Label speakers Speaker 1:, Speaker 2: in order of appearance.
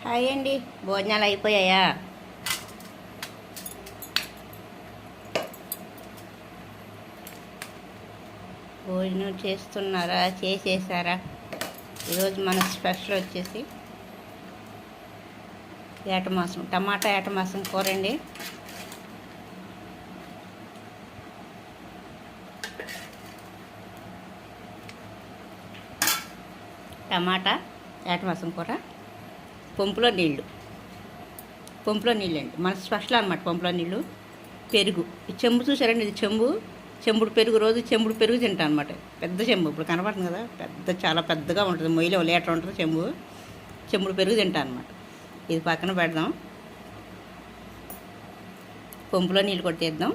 Speaker 1: Hi అండి, భోజనాలు అయిపోయాయా? భోజనం చేస్తున్నారా, చేసేసారా? ఈరోజు మన స్పెషల్ వచ్చేసి ఏటమాసం, టమాటా ఏటమాసం కూర అండి. టమాటా ఏటమాసం కూర, పంపులో నీళ్ళు అండి మన స్పెషల్ అనమాట. పంపులో నీళ్ళు, పెరుగు. ఈ చెంబు చూసారండి, ఇది చెంబుడు పెరుగు. రోజు చెంబుడు పెరుగు తింటాను అనమాట. పెద్ద చెంబు, ఇప్పుడు కనపడుతుంది కదా, చాలా పెద్దగా ఉంటుంది. మొయ్యిలో లీటర్ ఉంటుంది చెంబుడు పెరుగు తింటాను అనమాట. ఇది పక్కన పెడదాం, పంపులో నీళ్ళు కొట్టేద్దాం.